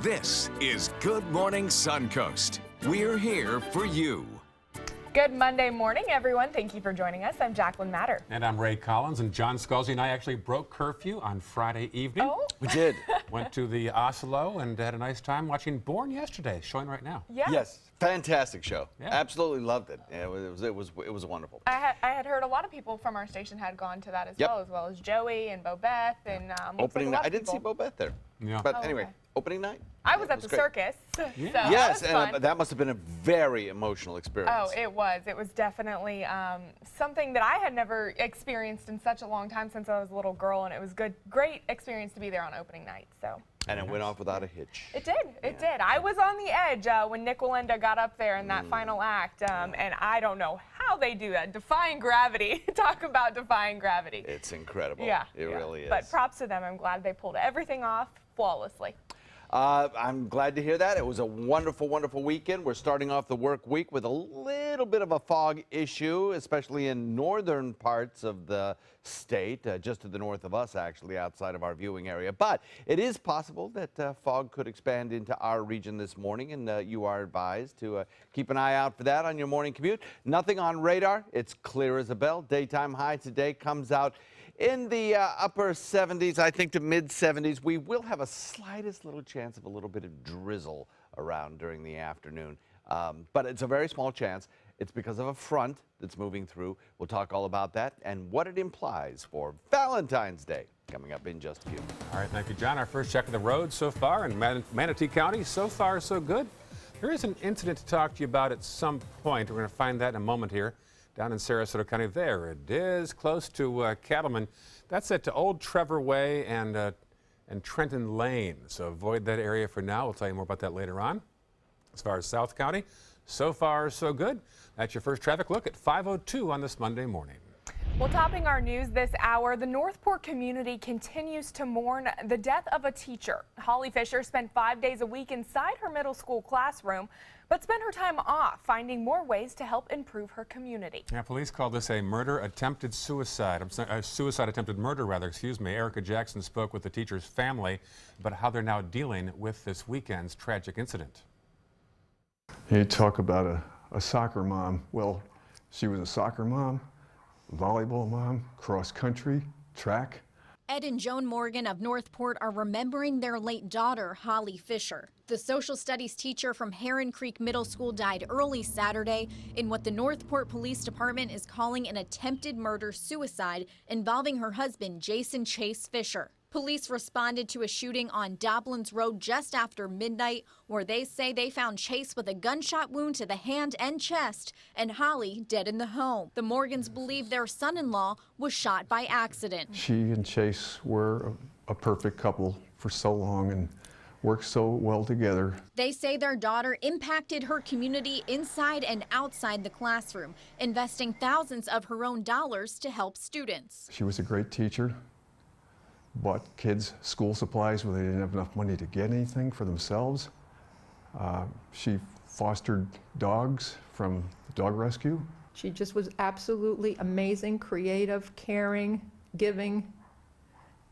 This is Good Morning Suncoast. We're here for you. Good Monday morning, everyone. Thank you for joining us. I'm Jacqueline Matter. And I'm Ray Collins, and John Scalzi and I actually broke curfew on Friday evening. Oh. We did. Went to the Oslo and had a nice time watching Born yesterday, showing right now. Yeah. Yes, fantastic show. Yeah. Absolutely loved it. Yeah, it was wonderful. I had heard a lot of people from our station had gone to that as well as Joey and Bobeth and Opening night. I didn't see people. Bobeth there. Yeah. But Oh, anyway, okay. opening night. I was Yeah, at it the great. circus. So Yes, that was and fun. that must have been a very emotional experience. Oh, it was. It was definitely something that I had never experienced in such a long time since I was a little girl, and it was great experience to be there on opening night. So. And it went off without a hitch. It did. It did. I was on the edge when Nick Walenda got up there in that final act, and I don't know how they do that. Defying gravity. Talk about defying gravity. It's incredible. Yeah. It really is. But props to them. I'm glad they pulled everything off flawlessly. I'm glad to hear that. It was a wonderful, wonderful weekend. We're starting off the work week with a little bit of a fog issue, especially in northern parts of the state, just to the north of us, actually, outside of our viewing area. But it is possible that fog could expand into our region this morning, and you are advised to keep an eye out for that on your morning commute. Nothing on radar. It's clear as a bell. Daytime high today comes out in the upper 70s, I think to mid 70s. We will have a slightest little chance of a little bit of drizzle around during the afternoon. But it's a very small chance. It's because of a front that's moving through. We'll talk all about that and what it implies for Valentine's Day coming up in just a few. All right, thank you, John. Our first check of the road so far in Manatee County. So far, so good. There is an incident to talk to you about at some point. We're going to find that in a moment here. Down in Sarasota County, there it is, close to Cattleman. That's at Old Trevor Way and Trenton Lane. So avoid that area for now. We'll tell you more about that later on. As far as South County, so far so good. That's your first traffic look at 5:02 on this Monday morning. Well, topping our news this hour, the Northport community continues to mourn the death of a teacher. Holly Fisher spent 5 days a week inside her middle school classroom, but spent her time off, finding more ways to help improve her community. Yeah, police call this a murder attempted suicide. Suicide attempted murder, rather, excuse me. Erica Jackson spoke with the teacher's family about how they're now dealing with this weekend's tragic incident. You talk about a soccer mom. Well, she was a soccer mom, volleyball mom, cross country, track. Ed and Joan Morgan of Northport are remembering their late daughter, Holly Fisher. The social studies teacher from Heron Creek Middle School died early Saturday in what the Northport Police Department is calling an attempted murder-suicide involving her husband, Jason Chase Fisher. Police responded to a shooting on Doblins Road just after midnight, where they say they found Chase with a gunshot wound to the hand and chest, and Holly dead in the home. The Morgans believe their son-in-law was shot by accident. She and Chase were a perfect couple for so long and worked so well together. They say their daughter impacted her community inside and outside the classroom, investing thousands of her own dollars to help students. She was a great teacher. Bought kids school supplies when they didn't have enough money to get anything for themselves. She fostered dogs from the dog rescue. She just was absolutely amazing, creative, caring, giving,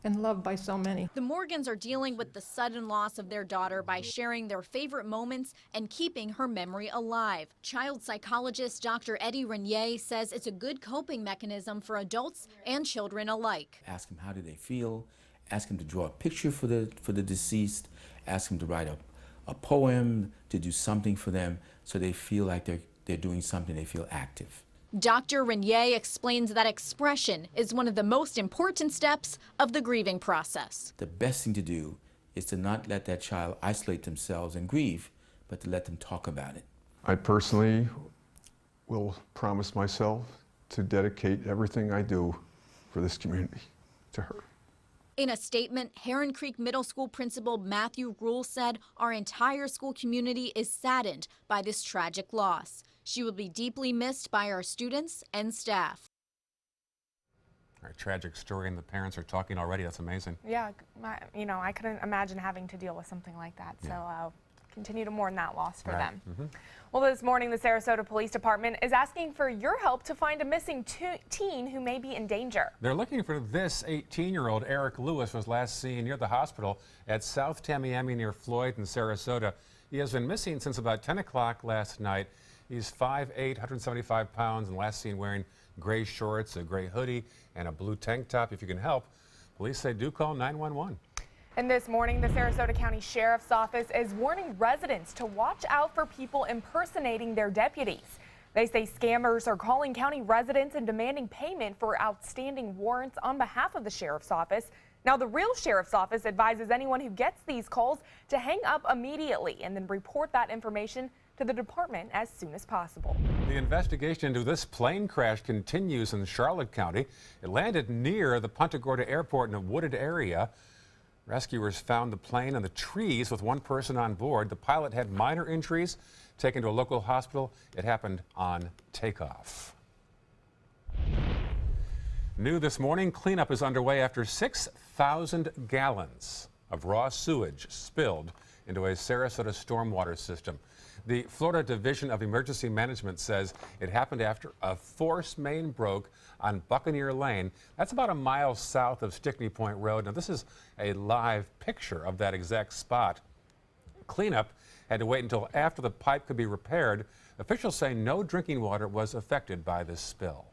and loved by so many. The Morgans are dealing with the sudden loss of their daughter by sharing their favorite moments and keeping her memory alive. Child psychologist Dr. Eddie Renier says it's a good coping mechanism for adults and children alike. Ask them how do they feel, ask them to draw a picture for the deceased, ask them to write a poem, to do something for them so they feel like they're doing something, they feel active. Dr. Renier explains that expression is one of the most important steps of the grieving process. The best thing to do is to not let that child isolate themselves and grieve, but to let them talk about it. I personally will promise myself to dedicate everything I do for this community to her. In a statement, Heron Creek Middle School Principal Matthew Rule said our entire school community is saddened by this tragic loss. She will be deeply missed by our students and staff. All right, tragic story, and the parents are talking already. That's amazing. Yeah, I couldn't imagine having to deal with something like that. So continue to mourn that loss for Right. them. Well, this morning, the Sarasota Police Department is asking for your help to find a missing teen who may be in danger. They're looking for this 18-year-old. Eric Lewis was last seen near the hospital at South Tamiami near Floyd in Sarasota. He has been missing since about 10 o'clock last night. He's 5'8", 175 pounds, and last seen wearing gray shorts, a gray hoodie, and a blue tank top. If you can help, police say do call 911. And this morning, the Sarasota County Sheriff's Office is warning residents to watch out for people impersonating their deputies. They say scammers are calling county residents and demanding payment for outstanding warrants on behalf of the Sheriff's Office. Now, the real Sheriff's Office advises anyone who gets these calls to hang up immediately and then report that information to the department as soon as possible. The investigation into this plane crash continues in Charlotte County. It landed near the Punta Gorda Airport in a wooded area. Rescuers found the plane in the trees with one person on board. The pilot had minor injuries, taken to a local hospital. It happened on takeoff. New this morning, cleanup is underway after 6,000 gallons of raw sewage spilled into a Sarasota stormwater system. The Florida Division of Emergency Management says it happened after a force main broke on Buccaneer Lane. That's about a mile south of Stickney Point Road. Now, this is a live picture of that exact spot. Cleanup had to wait until after the pipe could be repaired. Officials say no drinking water was affected by this spill.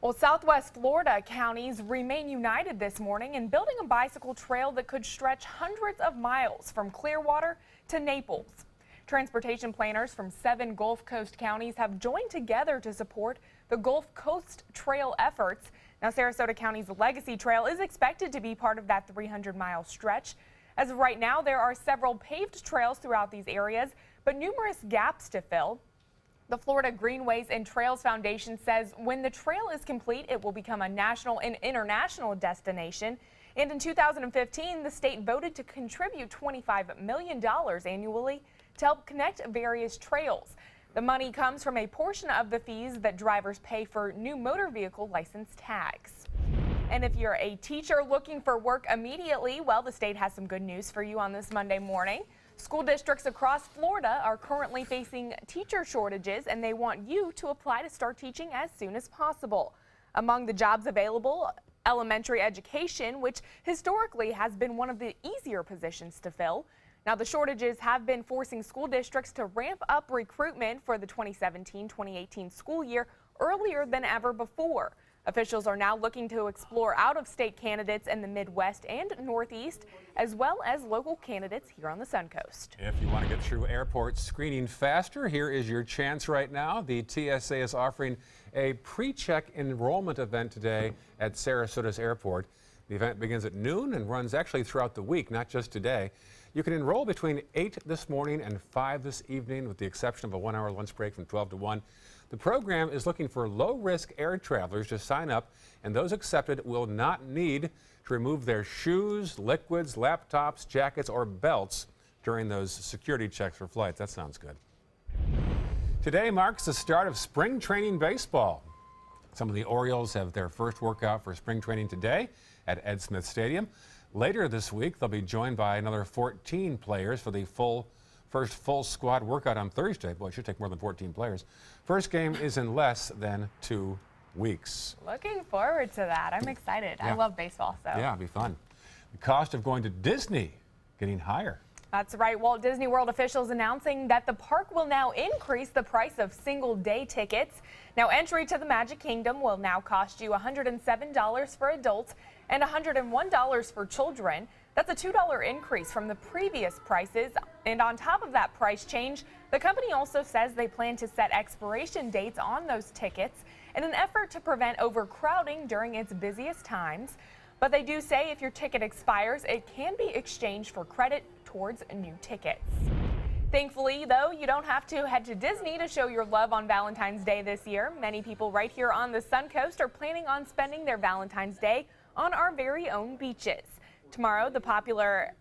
Well, Southwest Florida counties remain united this morning in building a bicycle trail that could stretch hundreds of miles from Clearwater to Naples. Transportation planners from 7 Gulf Coast counties have joined together to support the Gulf Coast Trail efforts. Now, Sarasota County's Legacy Trail is expected to be part of that 300-mile stretch. As of right now, there are several paved trails throughout these areas, but numerous gaps to fill. The Florida Greenways and Trails Foundation says when the trail is complete, it will become a national and international destination. And in 2015, the state voted to contribute $25 million annually to help connect various trails. The money comes from a portion of the fees that drivers pay for new motor vehicle license tags. And if you're a teacher looking for work immediately, well, the state has some good news for you on this Monday morning. School districts across Florida are currently facing teacher shortages, and they want you to apply to start teaching as soon as possible. Among the jobs available, elementary education, which historically has been one of the easier positions to fill. Now, the shortages have been forcing school districts to ramp up recruitment for the 2017-2018 school year earlier than ever before. Officials are now looking to explore out-of-state candidates in the Midwest and Northeast, as well as local candidates here on the Suncoast. If you want to get through airport screening faster, here is your chance right now. The TSA is offering a pre-check enrollment event today at Sarasota's airport. The event begins at noon and runs actually throughout the week, not just today. You can enroll between 8 this morning and 5 this evening, with the exception of a 1-hour lunch break from 12 to 1. The program is looking for low-risk air travelers to sign up, and those accepted will not need to remove their shoes, liquids, laptops, jackets, or belts during those security checks for flights. That sounds good. Today marks the start of spring training baseball. Some of the Orioles have their first workout for spring training today at Ed Smith Stadium. Later this week, they'll be joined by another 14 players for the first full squad workout on Thursday. Boy, it should take more than 14 players. First game is in less than 2 weeks. Looking forward to that. I'm excited. Yeah. I love baseball, so. Yeah, it'll be fun. The cost of going to Disney getting higher. That's right. Walt Disney World officials announcing that the park will now increase the price of single-day tickets. Now, entry to the Magic Kingdom will now cost you $107 for adults and $101 for children. That's a $2 increase from the previous prices. And on top of that price change, the company also says they plan to set expiration dates on those tickets in an effort to prevent overcrowding during its busiest times. But they do say if your ticket expires, it can be exchanged for credit towards new tickets. Thankfully, though, you don't have to head to Disney to show your love on Valentine's Day this year. Many people right here on the Suncoast are planning on spending their Valentine's Day on our very own beaches. Tomorrow, the popular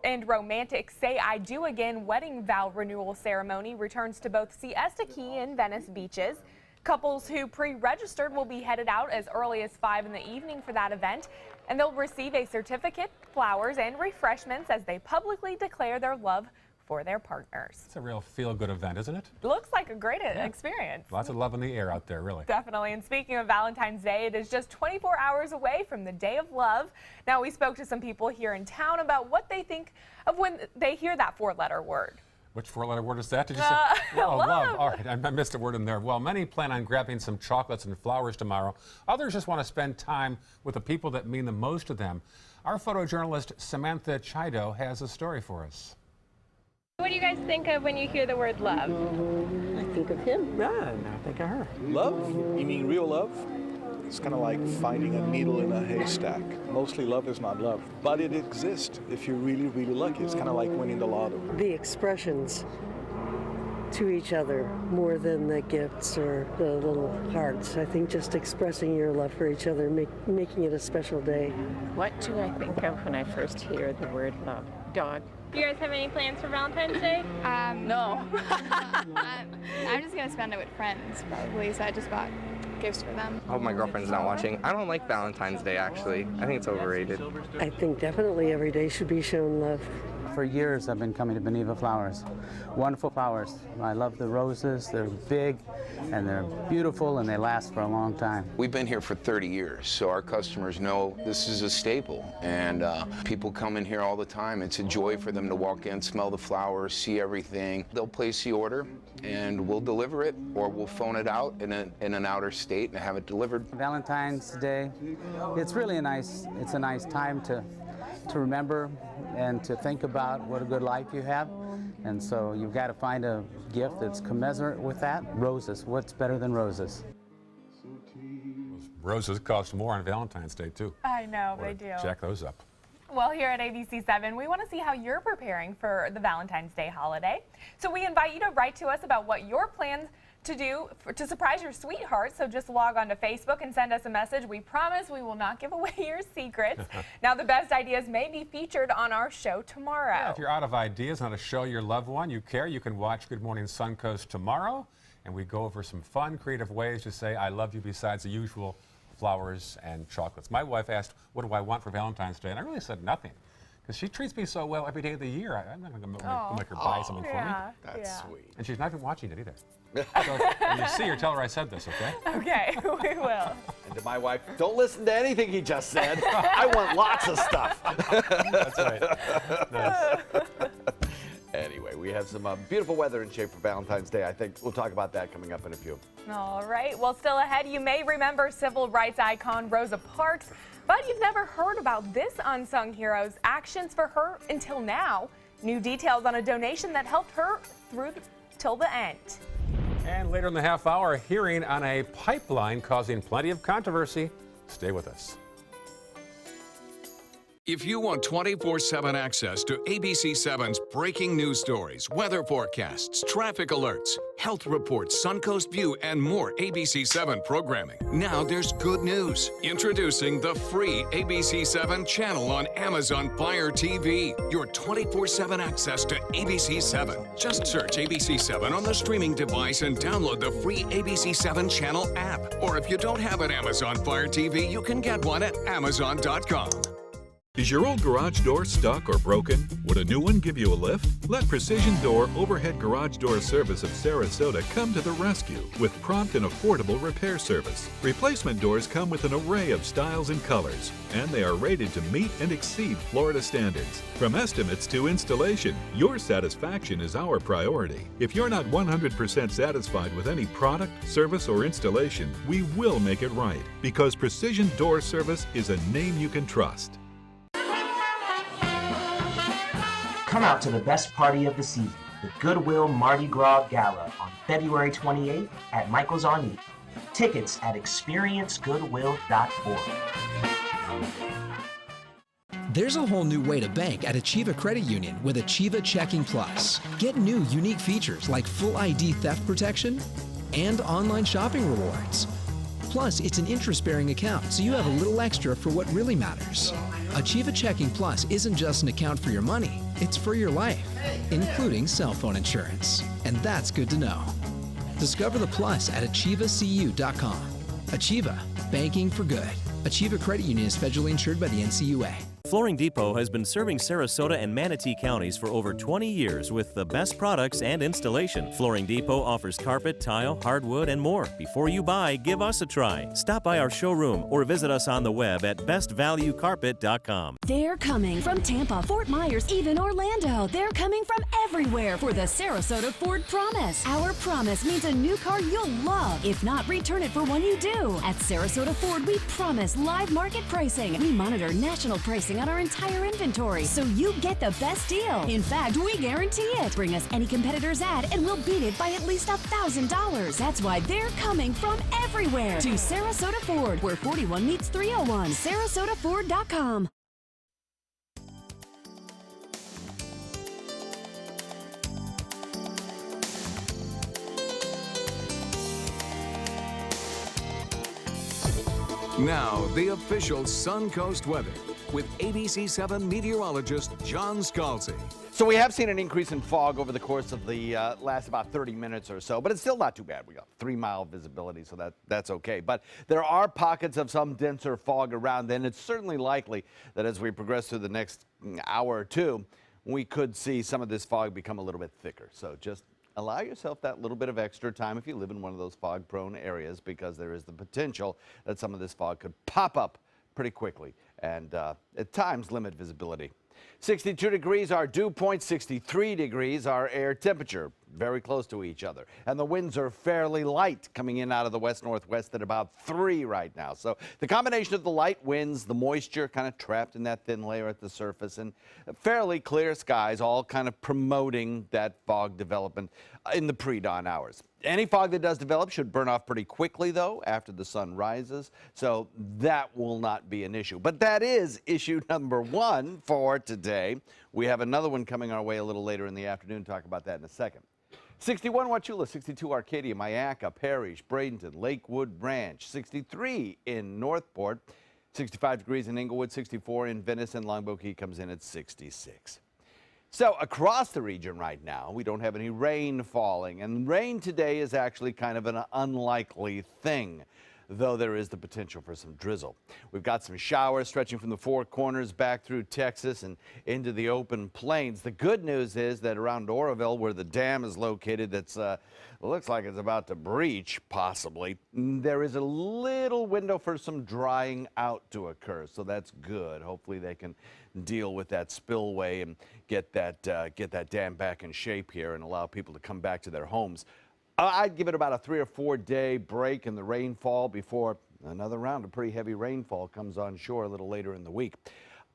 and romantic Say I Do Again wedding vow renewal ceremony returns to both Siesta Key and Venice beaches. Couples who pre-registered will be headed out as early as 5 in the evening for that event, and they'll receive a certificate, flowers, and refreshments as they publicly declare their love for their partners. It's a real feel-good event, isn't it? Looks like a great experience. Lots of love in the air out there, really. Definitely. And speaking of Valentine's Day, it is just 24 hours away from the Day of Love. Now, we spoke to some people here in town about what they think of when they hear that four-letter word. Which four-letter word is that, did you say? Oh, love. All right, I missed a word in there. Well, many plan on grabbing some chocolates and flowers tomorrow. Others just want to spend time with the people that mean the most to them. Our photojournalist Samantha Chido has a story for us. What do you guys think of when you hear the word love? I think of him. Yeah, now I think of her. Love? You mean real love? It's kind of like finding a needle in a haystack. Mostly love is not love, but it exists if you're really, really lucky. It's kind of like winning the lotto. The expressions to each other more than the gifts or the little hearts. I think just expressing your love for each other, making it a special day. What do I think of when I first hear the word love? Dog. Do you guys have any plans for Valentine's Day? No. I'm just gonna spend it with friends probably, so I just bought gifts for them. I hope my girlfriend's not watching. I don't like Valentine's Day actually. I think it's overrated. I think definitely every day should be shown love. For years I've been coming to Beneva Flowers. Wonderful flowers. I love the roses. They're big and they're beautiful and they last for a long time. We've been here for 30 years, so our customers know this is a staple. And people come in here all the time. It's a joy for them to walk in, smell the flowers, see everything. They'll place the order and we'll deliver it, or we'll phone it out in an outer state and have it delivered. Valentine's Day, it's really a nice time to remember and to think about what a good life you have. And so you've got to find a gift that's commensurate with that. Roses, what's better than roses? Roses cost more on Valentine's Day, too. I know, they do. Jack those up. Well, here at ABC7, we want to see how you're preparing for the Valentine's Day holiday. So we invite you to write to us about what your plans to do to surprise your sweetheart. So just log on to Facebook and send us a message. We promise we will not give away your secrets. Now, the best ideas may be featured on our show tomorrow. Yeah, if you're out of ideas on how to show your loved one you care, you can watch Good Morning Suncoast tomorrow. And we go over some fun, creative ways to say I love you besides the usual flowers and chocolates. My wife asked, what do I want for Valentine's Day? And I really said nothing. Because she treats me so well every day of the year. I'm not going to make her buy something for me. That's sweet. And she's not even watching it either. So when you see her, tell her I said this, okay? Okay, we will. And to my wife, don't listen to anything he just said. I want lots of stuff. That's right. Nice. Anyway, we have some beautiful weather in shape for Valentine's Day. I think we'll talk about that coming up in a few. All right. Well, still ahead, you may remember civil rights icon Rosa Parks, but you've never heard about this unsung hero's actions for her until now. New details on a donation that helped her through till the end. And later in the half hour, a hearing on a pipeline causing plenty of controversy. Stay with us. If you want 24/7 access to ABC7's breaking news stories, weather forecasts, traffic alerts, health reports, Suncoast View, and more ABC7 programming, now there's good news. Introducing the free ABC7 channel on Amazon Fire TV. Your 24/7 access to ABC7. Just search ABC7 on the streaming device and download the free ABC7 channel app. Or if you don't have an Amazon Fire TV, you can get one at Amazon.com. Is your old garage door stuck or broken? Would a new one give you a lift? Let Precision Door Overhead Garage Door Service of Sarasota come to the rescue with prompt and affordable repair service. Replacement doors come with an array of styles and colors, and they are rated to meet and exceed Florida standards. From estimates to installation, your satisfaction is our priority. If you're not 100% satisfied with any product, service, or installation, we will make it right, because Precision Door Service is a name you can trust. Come out to the best party of the season, the Goodwill Mardi Gras Gala on February 28th at Michael's on E. Tickets at experiencegoodwill.org. There's a whole new way to bank at Achieva Credit Union with Achieva Checking Plus. Get new, unique features like full ID theft protection and online shopping rewards. Plus, it's an interest-bearing account, so you have a little extra for what really matters. Achieva Checking Plus isn't just an account for your money, it's for your life, including cell phone insurance. And that's good to know. Discover the plus at achievacu.com. Achieva, banking for good. Achieva Credit Union is federally insured by the NCUA. Flooring Depot has been serving Sarasota and Manatee counties for over 20 years with the best products and installation. Flooring Depot offers carpet, tile, hardwood, and more. Before you buy, give us a try. Stop by our showroom or visit us on the web at bestvaluecarpet.com. They're coming from Tampa, Fort Myers, even Orlando. They're coming from everywhere for the Sarasota Ford Promise. Our promise means a new car you'll love. If not, return it for one you do. At Sarasota Ford, we promise live market pricing. We monitor national pricing on our entire inventory, so you get the best deal. In fact, we guarantee it. Bring us any competitor's ad and we'll beat it by at least $1,000. That's why they're coming from everywhere to Sarasota Ford, where 41 meets 301. SarasotaFord.com. Now, the official Suncoast weather with ABC7 meteorologist John Scalzi. So we have seen an increase in fog over the course of the last about 30 minutes or so, but it's still not too bad. We got 3-mile visibility, so that's okay. But there are pockets of some denser fog around, and it's certainly likely that as we progress through the next hour or two, we could see some of this fog become a little bit thicker. So just allow yourself that little bit of extra time if you live in one of those fog-prone areas, because there is the potential that some of this fog could pop up pretty quickly and at times limit visibility. 62 degrees our dew point, 63 degrees our air temperature, very close to each other. And the winds are fairly light coming in out of the west-northwest at about 3 right now. So the combination of the light winds, the moisture kind of trapped in that thin layer at the surface, and fairly clear skies all kind of promoting that fog development in the pre-dawn hours. Any fog that does develop should burn off pretty quickly, though, after the sun rises, so that will not be an issue. But that is issue number 1 for today. We have another one coming our way a little later in the afternoon. Talk about that in a second. 61 Wauchula, 62 Arcadia, Myakka, Parrish, Bradenton, Lakewood Branch, 63 in Northport, 65 degrees in Inglewood, 64 in Venice, and Longboat Key comes in at 66. So across the region right now, we don't have any rain falling, and rain today is actually kind of an unlikely thing, though there is the potential for some drizzle. We've got some showers stretching from the Four Corners back through Texas and into the open plains. The good news is that around Oroville, where the dam is located, that's looks like it's about to breach, possibly, there is a little window for some drying out to occur, so that's good. Hopefully they can deal with that spillway and get that dam back in shape here and allow people to come back to their homes. I'd give it about a 3 or 4 day break in the rainfall before another round of pretty heavy rainfall comes on shore a little later in the week.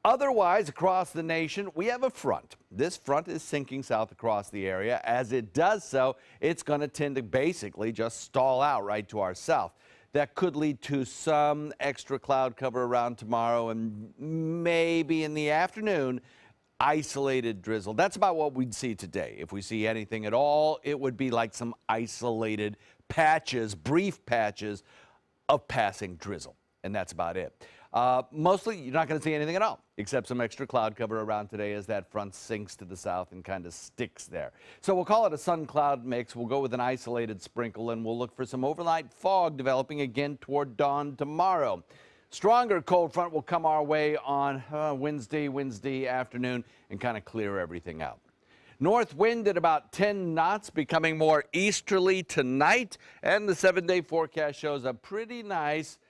Otherwise, across the nation, we have a front. This front is sinking south across the area. As it does so, it's going to tend to basically just stall out right to our south. That could lead to some extra cloud cover around tomorrow and maybe in the afternoon, isolated drizzle. That's about what we'd see today. If we see anything at all, it would be like some isolated patches, brief patches of passing drizzle. And that's about it. Mostly, you're not going to see anything at all, except some extra cloud cover around today as that front sinks to the south and kind of sticks there. So we'll call it a sun-cloud mix. We'll go with an isolated sprinkle, and we'll look for some overnight fog developing again toward dawn tomorrow. Stronger cold front will come our way on Wednesday afternoon and kind of clear everything out. North wind at about 10 knots, becoming more easterly tonight, and the 7-day forecast shows a pretty nice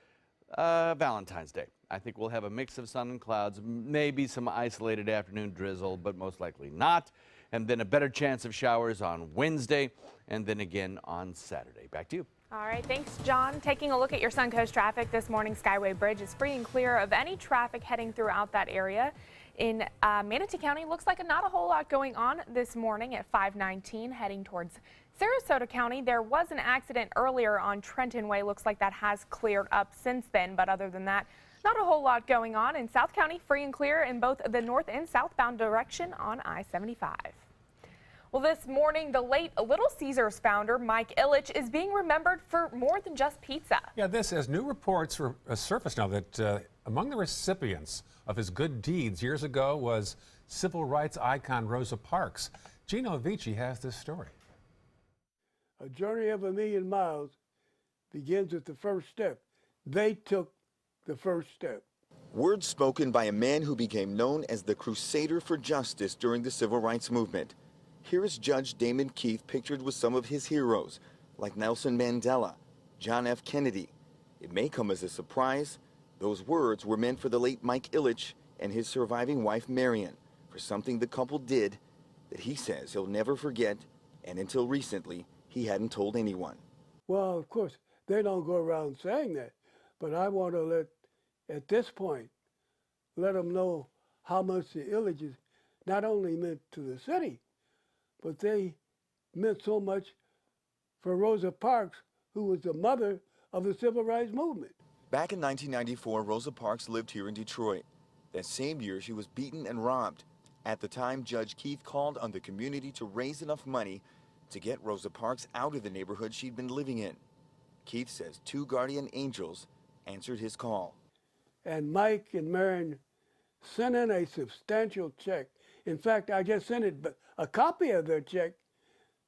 Valentine's Day. I think we'll have a mix of sun and clouds, maybe some isolated afternoon drizzle, but most likely not. And then a better chance of showers on Wednesday, and then again on Saturday. Back to you. All right, thanks, John. Taking a look at your Suncoast traffic this morning, Skyway Bridge is free and clear of any traffic heading throughout that area. In Manatee County, looks like not a whole lot going on this morning at 519 heading towards Sarasota County. There was an accident earlier on Trenton Way. Looks like that has cleared up since then, but other than that, not a whole lot going on. In South County, free and clear in both the north and southbound direction on I-75. Well, this morning, the late Little Caesars founder, Mike Ilitch, is being remembered for more than just pizza. Yeah, this as new reports surface now that among the recipients of his good deeds years ago was civil rights icon Rosa Parks. Gino Vici has this story. A journey of 1,000,000 miles begins with the first step. They took the first step. Words spoken by a man who became known as the Crusader for Justice during the Civil Rights Movement. Here is Judge Damon Keith pictured with some of his heroes, like Nelson Mandela, John F. Kennedy. It may come as a surprise. Those words were meant for the late Mike Ilitch and his surviving wife Marion, for something the couple did that he says he'll never forget, and until recently, he hadn't told anyone. Well, of course, they don't go around saying that, but I want to at this point, let them know how much the Ilitches not only meant to the city, but they meant so much for Rosa Parks, who was the mother of the Civil Rights Movement. Back in 1994, Rosa Parks lived here in Detroit. That same year, she was beaten and robbed. At the time, Judge Keith called on the community to raise enough money to get Rosa Parks out of the neighborhood she'd been living in. Keith says 2 guardian angels answered his call. And Mike and Marion sent in a substantial check. In fact, I just sent a copy of their check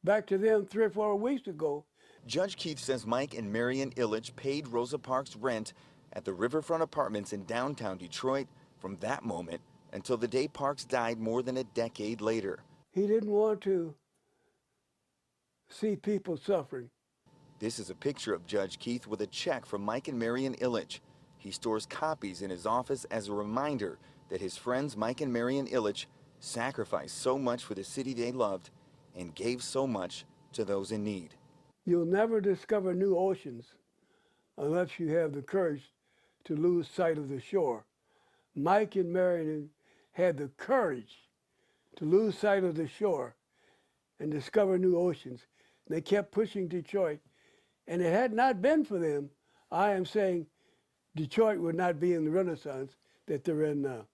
back to them 3 or 4 weeks ago. Judge Keith says Mike and Marion Ilitch paid Rosa Parks rent at the Riverfront Apartments in downtown Detroit from that moment until the day Parks died more than a decade later. He didn't want to see people suffering. This is a picture of Judge Keith with a check from Mike and Marion Ilitch. He stores copies in his office as a reminder that his friends Mike and Marion Ilitch sacrificed so much for the city they loved and gave so much to those in need. You'll never discover new oceans unless you have the courage to lose sight of the shore. Mike and Marion had the courage to lose sight of the shore and discover new oceans. They kept pushing Detroit, and it had not been for them, I am saying Detroit would not be in the renaissance that they're in now.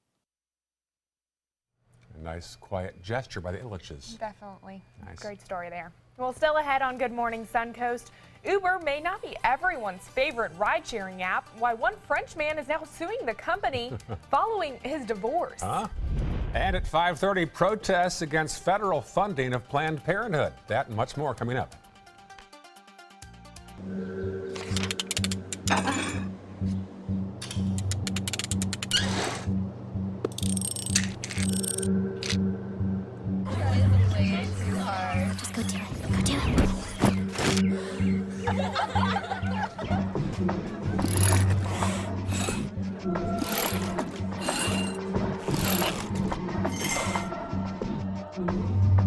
A nice, quiet gesture by the Ilitches. Definitely. Nice. Great story there. Well, still ahead on Good Morning Suncoast, Uber may not be everyone's favorite ride-sharing app. Why one French man is now suing the company following his divorce. And at 5:30, protests against federal funding of Planned Parenthood. That and much more coming up. Just go do it. Go do it.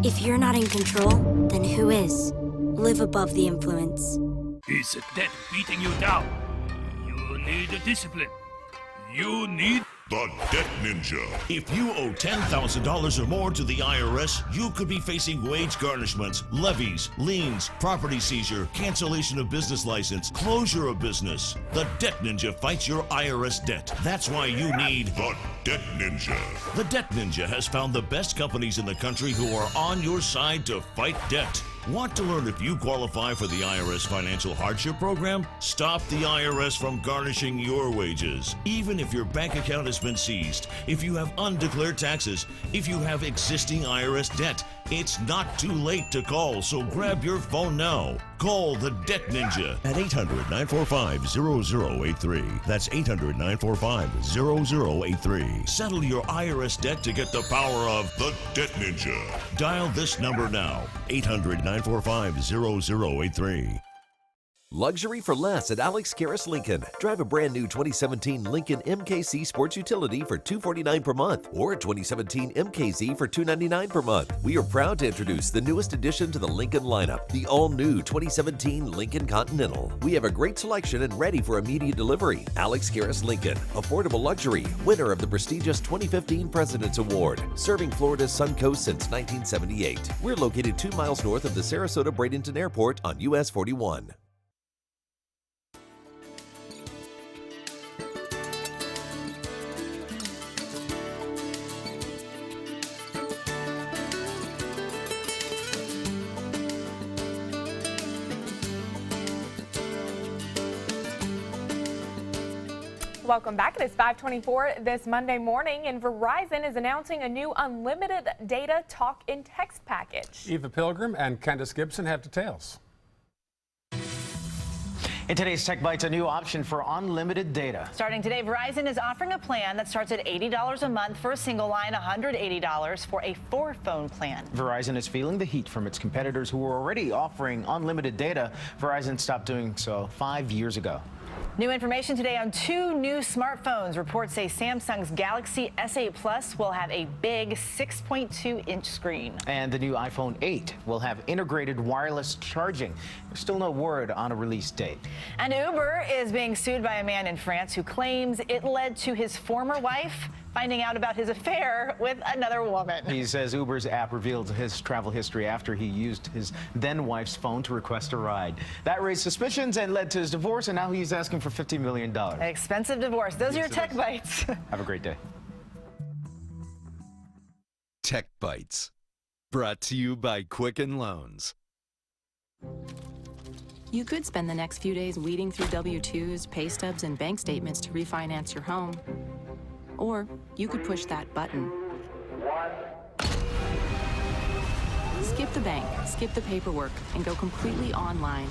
If you're not in control, then who is? Live above the influence. Is debt beating you down? You need discipline. You need the Debt Ninja. If you owe $10,000 or more to the IRS, you could be facing wage garnishments, levies, liens, property seizure, cancellation of business license, closure of business. The Debt Ninja fights your IRS debt. That's why you need the Debt Ninja. The Debt Ninja has found the best companies in the country who are on your side to fight debt. Want to learn if you qualify for the IRS Financial Hardship Program? Stop the IRS from garnishing your wages. Even if your bank account has been seized, if you have undeclared taxes, if you have existing IRS debt, it's not too late to call, so grab your phone now. Call the Debt Ninja at 800-945-0083. That's 800-945-0083. Settle your IRS debt to get the power of the Debt Ninja. Dial this number now, 800-945-0083. Luxury for less at Alex Karras Lincoln. Drive a brand new 2017 Lincoln MKZ Sports Utility for $249 per month or a 2017 MKZ for $299 per month. We are proud to introduce the newest addition to the Lincoln lineup, the all-new 2017 Lincoln Continental. We have a great selection and ready for immediate delivery. Alex Karras Lincoln, affordable luxury, winner of the prestigious 2015 President's Award, serving Florida's Suncoast since 1978. We're located 2 miles north of the Sarasota-Bradenton Airport on US 41. Welcome back. It is 5:24 this Monday morning, and Verizon is announcing a new unlimited data talk and text package. Eva Pilgrim and Candace Gibson have details. In today's Tech Bites, a new option for unlimited data. Starting today, Verizon is offering a plan that starts at $80 a month for a single line, $180 for a 4-phone plan. Verizon is feeling the heat from its competitors who were already offering unlimited data. Verizon stopped doing so 5 years ago. New information today on 2 new smartphones. Reports say Samsung's Galaxy S8 Plus will have a big 6.2-inch screen. And the new iPhone 8 will have integrated wireless charging. There's still no word on a release date. And Uber is being sued by a man in France who claims it led to his former wife finding out about his affair with another woman. He says Uber's app revealed his travel history after he used his then-wife's phone to request a ride. That raised suspicions and led to his divorce, and now he's asking for $50 million. An expensive divorce. Those are your Tech Bites. Have a great day. Tech Bites, brought to you by Quicken Loans. You could spend the next few days weeding through W-2s, pay stubs, and bank statements to refinance your home. Or you could push that button. Skip the bank, skip the paperwork, and go completely online.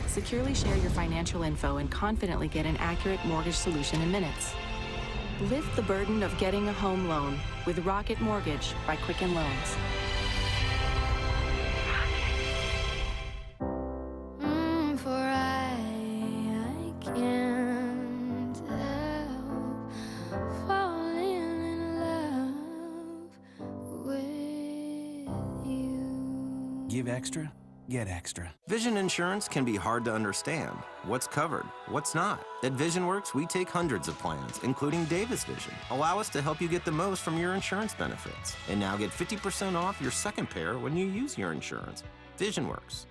Securely share your financial info and confidently get an accurate mortgage solution in minutes. Lift the burden of getting a home loan with Rocket Mortgage by Quicken Loans. Give extra, get extra. Vision insurance can be hard to understand. What's covered, what's not. At VisionWorks, we take hundreds of plans, including Davis Vision. Allow us to help you get the most from your insurance benefits. And now get 50% off your second pair when you use your insurance. VisionWorks.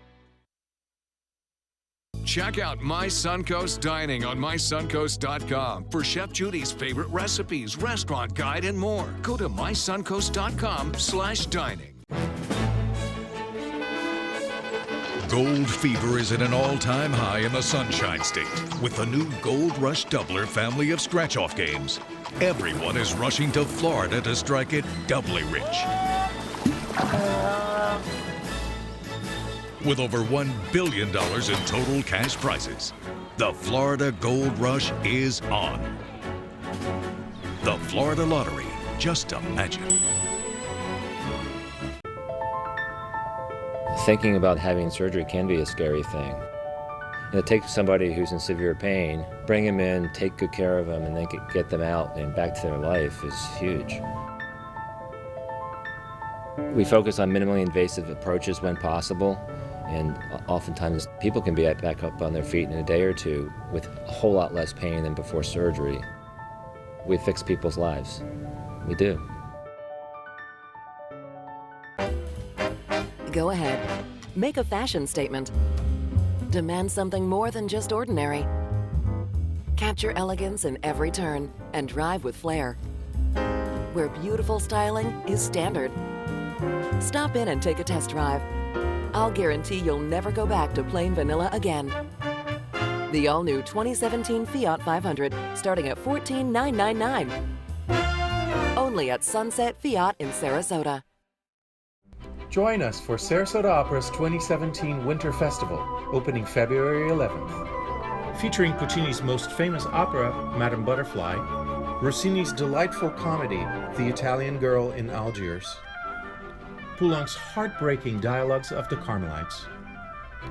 Check out My Suncoast Dining on mysuncoast.com for Chef Judy's favorite recipes, restaurant guide, and more. Go to mysuncoast.com/dining. Gold fever is at an all-time high in the Sunshine State with the new Gold Rush Doubler family of scratch-off games. Everyone is rushing to Florida to strike it doubly rich. With over $1 billion in total cash prizes, the Florida Gold Rush is on. The Florida Lottery, just imagine. Thinking about having surgery can be a scary thing. And to take somebody who's in severe pain, bring them in, take good care of them, and then get them out and back to their life is huge. We focus on minimally invasive approaches when possible, and oftentimes people can be back up on their feet in a day or two with a whole lot less pain than before surgery. We fix people's lives. We do. Go ahead. Make a fashion statement. Demand something more than just ordinary. Capture elegance in every turn and drive with flair. Where beautiful styling is standard. Stop in and take a test drive. I'll guarantee you'll never go back to plain vanilla again. The all-new 2017 Fiat 500 starting at $14,999. Only at Sunset Fiat in Sarasota. Join us for Sarasota Opera's 2017 Winter Festival, opening February 11th. Featuring Puccini's most famous opera, Madame Butterfly, Rossini's delightful comedy, The Italian Girl in Algiers, Poulenc's heartbreaking Dialogues of the Carmelites,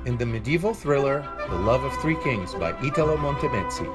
and the medieval thriller, The Love of Three Kings by Italo Montemezzi.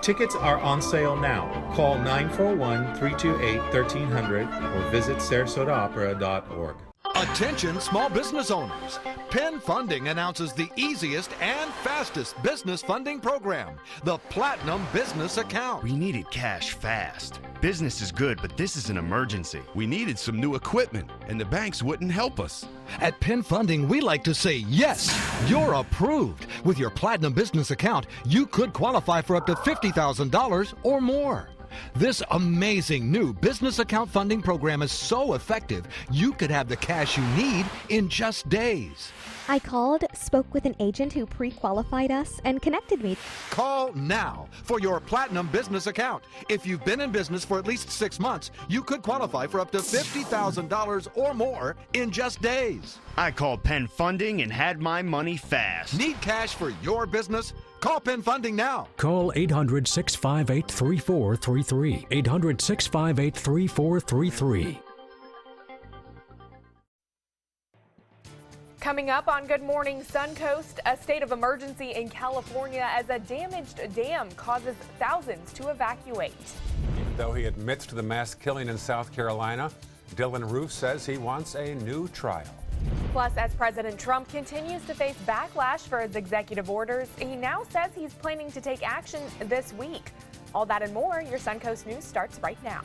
Tickets are on sale now. Call 941-328-1300 or visit sarasotaopera.org. Attention small business owners. Penn Funding announces the easiest and fastest business funding program, the Platinum Business Account. We needed cash fast. Business is good, but this is an emergency. We needed some new equipment, and the banks wouldn't help us. At Penn Funding, we like to say, yes, you're approved. With your Platinum Business Account, you could qualify for up to $50,000 or more. This amazing new business account funding program is so effective, you could have the cash you need in just days. I called, spoke with an agent who pre-qualified us, and connected me. Call now for your Platinum Business Account. If you've been in business for at least 6 months, you could qualify for up to $50,000 or more in just days. I called Penn Funding and had my money fast. Need cash for your business? Call Penn Funding now. Call 800-658-3433. 800-658-3433. Coming up on Good Morning Suncoast, a state of emergency in California as a damaged dam causes thousands to evacuate. Even though he admits to the mass killing in South Carolina, Dylan Roof says he wants a new trial. Plus, as President Trump continues to face backlash for his executive orders, he now says he's planning to take action this week. All that and more, your Suncoast News starts right now.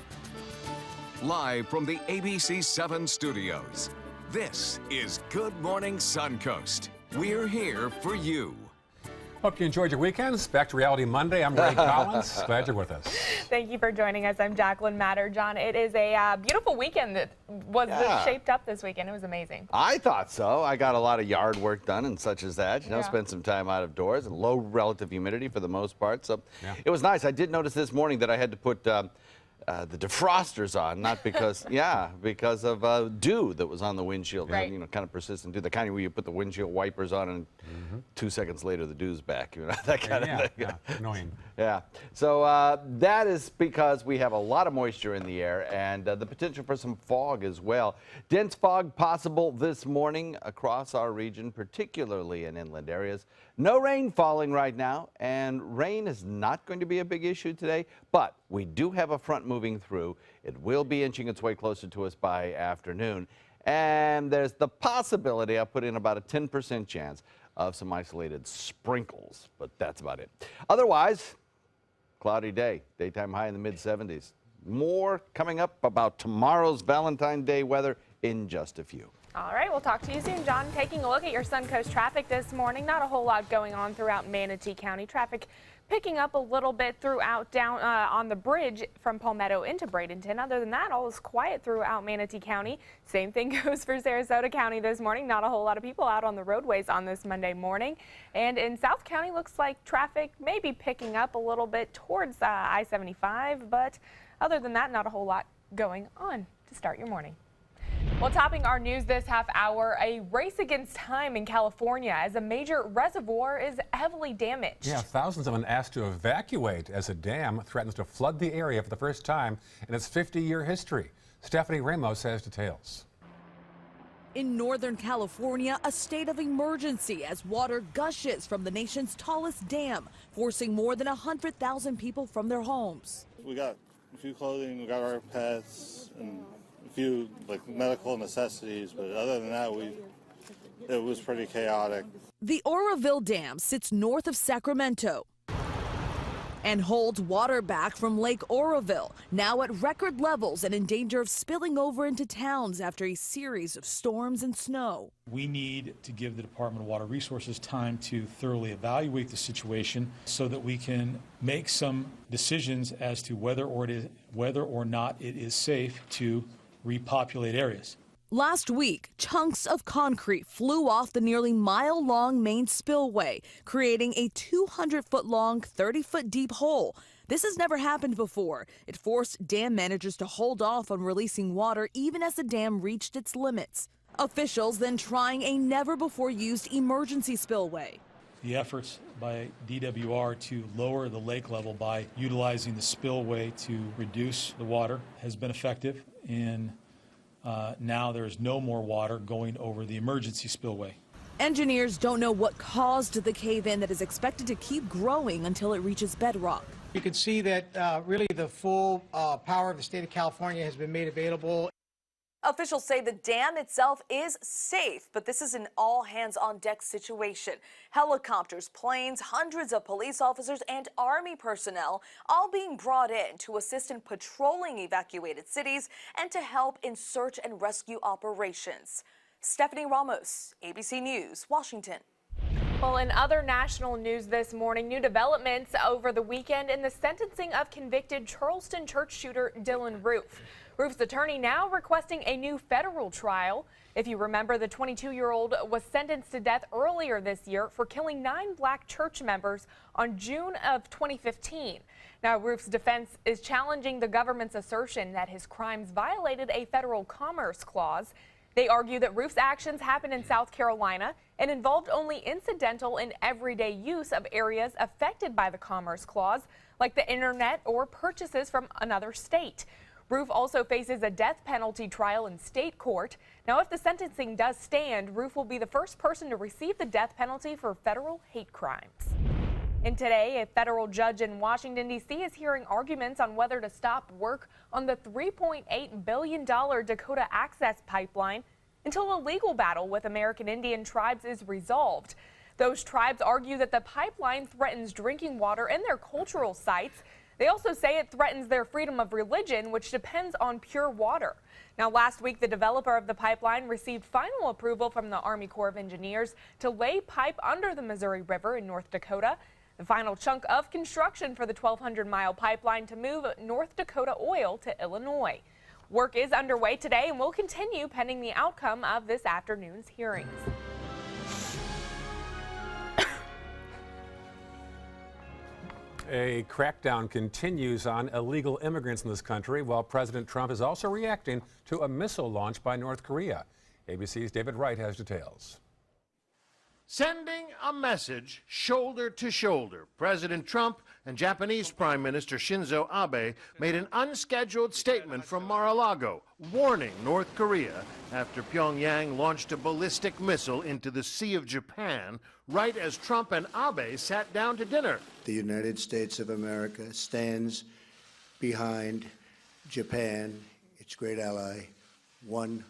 Live from the ABC 7 studios, this is Good Morning Suncoast. We're here for you. Hope you enjoyed your weekends. Back to Reality Monday. I'm Ray Collins. Glad you're with us. Thank you for joining us. I'm Jacqueline Matter. John, it is a beautiful weekend that was shaped up this weekend. It was amazing. I thought so. I got a lot of yard work done and such as that. You know, spent some time out of doors and low relative humidity for the most part. So it was nice. I did notice this morning that I had to put the defrosters on, not because, because of dew that was on the windshield. Right. You know, kind of persistent dew, the kind of where you put the windshield wipers on and 2 seconds later the dew's back. You know, that kind of thing. Yeah, annoying. Yeah. So that is because we have a lot of moisture in the air and the potential for some fog as well. Dense fog possible this morning across our region, particularly in inland areas. No rain falling right now, and rain is not going to be a big issue today, but we do have a front moving through. It will be inching its way closer to us by afternoon, and there's the possibility, I'll put in about a 10% chance of some isolated sprinkles, but that's about it. Otherwise, cloudy day, daytime high in the mid-70s. More coming up about tomorrow's Valentine's Day weather in just a few. All right, we'll talk to you soon, John. Taking a look at your Suncoast traffic this morning. Not a whole lot going on throughout Manatee County. Traffic picking up a little bit throughout down on the bridge from Palmetto into Bradenton. Other than that, all is quiet throughout Manatee County. Same thing goes for Sarasota County this morning. Not a whole lot of people out on the roadways on this Monday morning. And in South County, looks like traffic may be picking up a little bit towards I-75. But other than that, not a whole lot going on to start your morning. Well, topping our news this half hour, a race against time in California as a major reservoir is heavily damaged. Yeah, thousands have been asked to evacuate as a dam threatens to flood the area for the first time in its 50-year history. Stephanie Ramos has details. In Northern California, a state of emergency as water gushes from the nation's tallest dam, forcing more than 100,000 people from their homes. We got a few clothing, we got our pets, and a few like medical necessities, but other than that, it was pretty chaotic. The Oroville Dam sits north of Sacramento and holds water back from Lake Oroville, now at record levels and in danger of spilling over into towns after a series of storms and snow. We need to give the Department of Water Resources time to thoroughly evaluate the situation so that we can make some decisions as to whether or not it is safe to repopulate areas. Last week, chunks of concrete flew off the nearly mile-long main spillway, creating a 200-foot-long, 30-foot-deep hole. This has never happened before. It forced dam managers to hold off on releasing water even as the dam reached its limits. Officials then trying a never-before-used emergency spillway. The efforts by DWR to lower the lake level by utilizing the spillway to reduce the water has been effective, and now there is no more water going over the emergency spillway. Engineers don't know what caused the cave-in that is expected to keep growing until it reaches bedrock. You can see that really the full power of the state of California has been made available. Officials say the dam itself is safe, but this is an all-hands-on-deck situation. Helicopters, planes, hundreds of police officers and Army personnel all being brought in to assist in patrolling evacuated cities and to help in search and rescue operations. Stephanie Ramos, ABC News, Washington. Well, in other national news this morning, new developments over the weekend in the sentencing of convicted Charleston church shooter Dylan Roof. Roof's attorney now requesting a new federal trial. If you remember, the 22-year-old was sentenced to death earlier this year for killing 9 black church members on June of 2015. Now, Roof's defense is challenging the government's assertion that his crimes violated a federal commerce clause. They argue that Roof's actions happened in South Carolina and involved only incidental and everyday use of areas affected by the Commerce Clause, like the internet or purchases from another state. Roof also faces a death penalty trial in state court. Now, if the sentencing does stand, Roof will be the first person to receive the death penalty for federal hate crimes. And today, a federal judge in Washington, D.C. is hearing arguments on whether to stop work on the $3.8 billion Dakota Access Pipeline until a legal battle with American Indian tribes is resolved. Those tribes argue that the pipeline threatens drinking water and their cultural sites. They also say it threatens their freedom of religion, which depends on pure water. Now, last week, the developer of the pipeline received final approval from the Army Corps of Engineers to lay pipe under the Missouri River in North Dakota. The final chunk of construction for the 1,200-mile pipeline to move North Dakota oil to Illinois. Work is underway today and will continue pending the outcome of this afternoon's hearings. A crackdown continues on illegal immigrants in this country, while President Trump is also reacting to a missile launch by North Korea. ABC's David Wright has details. Sending a message shoulder to shoulder, President Trump and Japanese Prime Minister Shinzo Abe made an unscheduled statement from Mar-a-Lago warning North Korea after Pyongyang launched a ballistic missile into the Sea of Japan right as Trump and Abe sat down to dinner. The United States of America stands behind Japan, its great ally, 100%.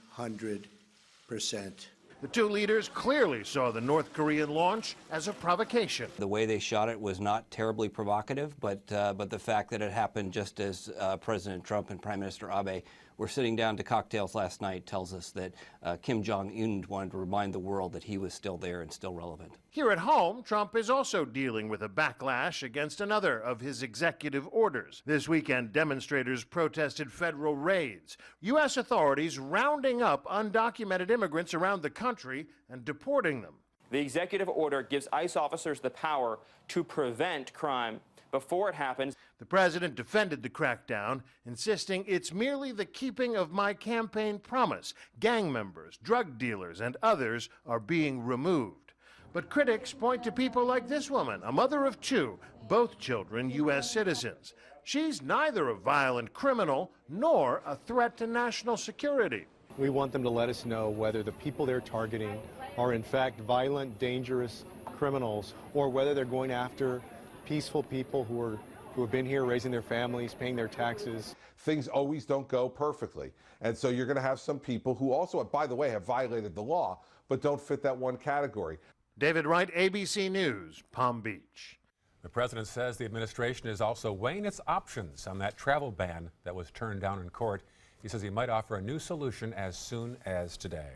The two leaders clearly saw the North Korean launch as a provocation. The way they shot it was not terribly provocative, but the fact that it happened just as President Trump and Prime Minister Abe were sitting down to cocktails last night tells us that Kim Jong-un wanted to remind the world that he was still there and still relevant. Here at home, Trump is also dealing with a backlash against another of his executive orders. This weekend, demonstrators protested federal raids, U.S. authorities rounding up undocumented immigrants around the country and deporting them. The executive order gives ICE officers the power to prevent crime before it happens. The president defended the crackdown, insisting it's merely the keeping of my campaign promise. Gang members, drug dealers, and others are being removed. But critics point to people like this woman, a mother of two, both children U.S. citizens. She's neither a violent criminal nor a threat to national security. We want them to let us know whether the people they're targeting are in fact violent, dangerous criminals, or whether they're going after peaceful people who have been here raising their families, paying their taxes. Things always don't go perfectly. And so you're going to have some people who also, by the way, have violated the law, but don't fit that one category. David Wright, ABC News, Palm Beach. The president says the administration is also weighing its options on that travel ban that was turned down in court. He says he might offer a new solution as soon as today.